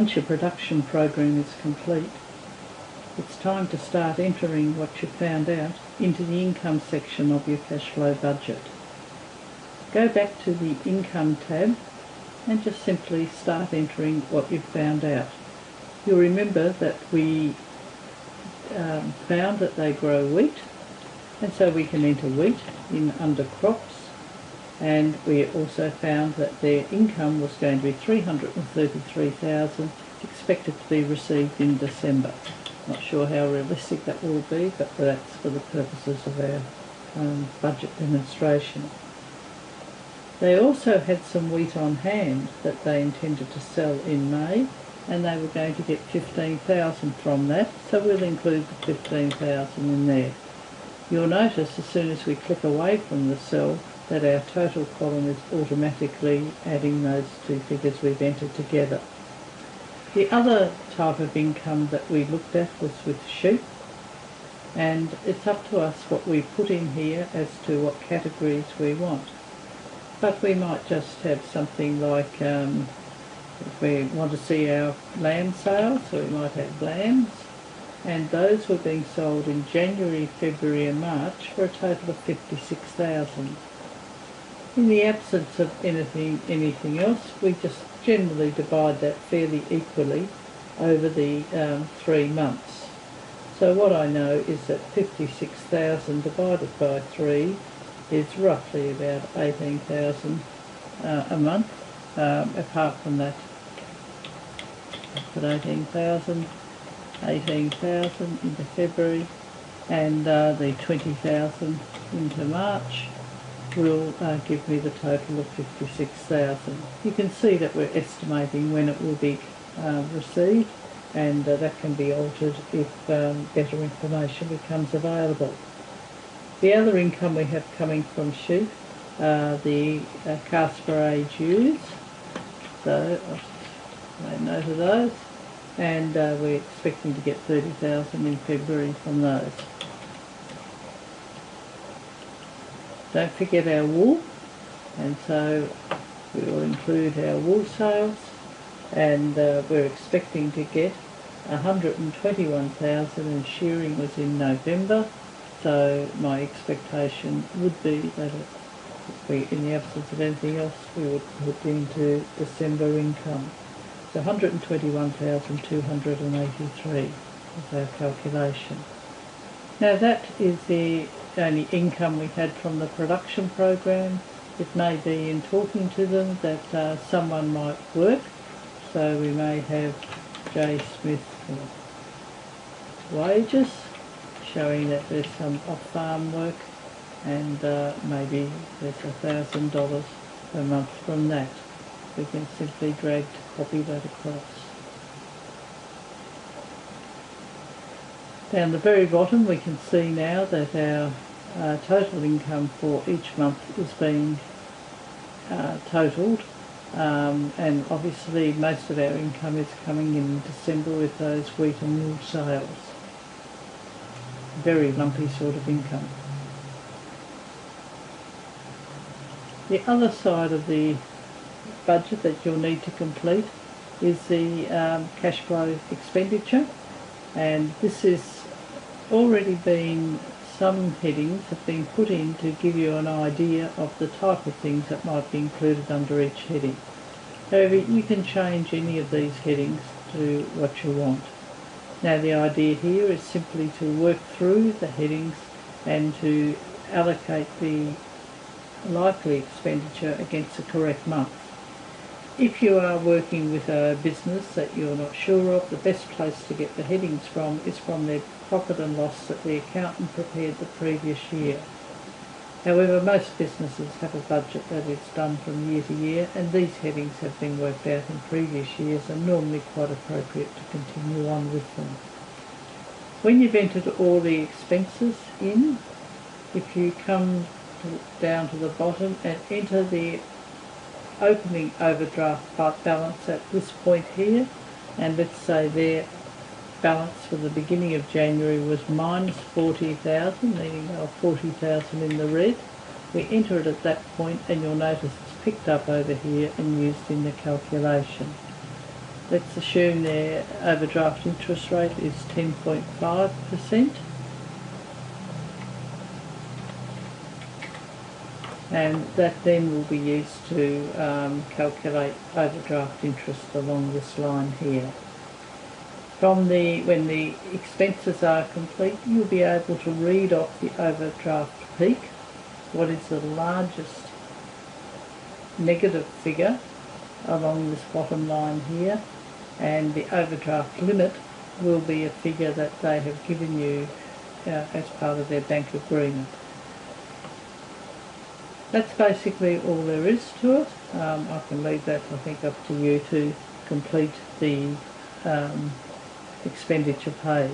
Once your production program is complete, it's time to start entering what you've found out into the income section of your cash flow budget. Go back to the income tab and just simply start entering what you've found out. You'll remember that we found that they grow wheat, and so we can enter wheat in under crops, and we also found that their income was going to be $333,000 expected to be received in December. Not sure how realistic that will be, but that's for the purposes of our budget demonstration. They also had some wheat on hand that they intended to sell in May, and they were going to get $15,000 from that, so we'll include the $15,000 in there. You'll notice as soon as we click away from the cell that our total column is automatically adding those two figures we've entered together. The other type of income that we looked at was with sheep, and it's up to us what we put in here as to what categories we want. But we might just have something like, if we want to see our lamb sales, so we might have lambs, and those were being sold in January, February and March for a total of $56,000. In the absence of anything else, we just generally divide that fairly equally over the 3 months. So what I know is that 56,000 divided by 3 is roughly about 18,000 a month. Apart from that, put 18,000 into February, and the 20,000 into March will give me the total of 56,000. You can see that we're estimating when it will be received, and that can be altered if better information becomes available. The other income we have coming from sheep are the Casper age ewes, so I'll make note of those, and we're expecting to get 30,000 in February from those. Don't forget our wool, and so we will include our wool sales, and we're expecting to get 121,000, and shearing was in November, so my expectation would be that in the absence of anything else, we would put into December income. So 121,283 is our calculation. Now that is the only income we had from the production program. It may be in talking to them that someone might work, so we may have J. Smith wages, showing that there's some off-farm work, and maybe there's $1,000 per month from that. We can simply drag to copy that across. Down the very bottom we can see now that our total income for each month is being totalled, and obviously most of our income is coming in December with those wheat and wool sales. Very lumpy sort of income. The other side of the budget that you'll need to complete is the cash flow expenditure, and this is already been, some headings have been put in to give you an idea of the type of things that might be included under each heading. However, you can change any of these headings to what you want. Now the idea here is simply to work through the headings and to allocate the likely expenditure against the correct month. If you are working with a business that you're not sure of, the best place to get the headings from is from their profit and loss that the accountant prepared the previous year. However, most businesses have a budget that is done from year to year, and these headings have been worked out in previous years and normally quite appropriate to continue on with them. When you've entered all the expenses in, if you come down to the bottom and enter the opening overdraft balance at this point here, and let's say their balance for the beginning of January was minus 40,000, meaning they were 40,000 in the red. We enter it at that point, and you'll notice it's picked up over here and used in the calculation. let's assume their overdraft interest rate is 10.5%. And that then will be used to calculate overdraft interest along this line here. When the expenses are complete, you'll be able to read off the overdraft peak, what is the largest negative figure along this bottom line here, and the overdraft limit will be a figure that they have given you as part of their bank agreement. That's basically all there is to it. I can leave that, I think, up to you to complete the expenditure page.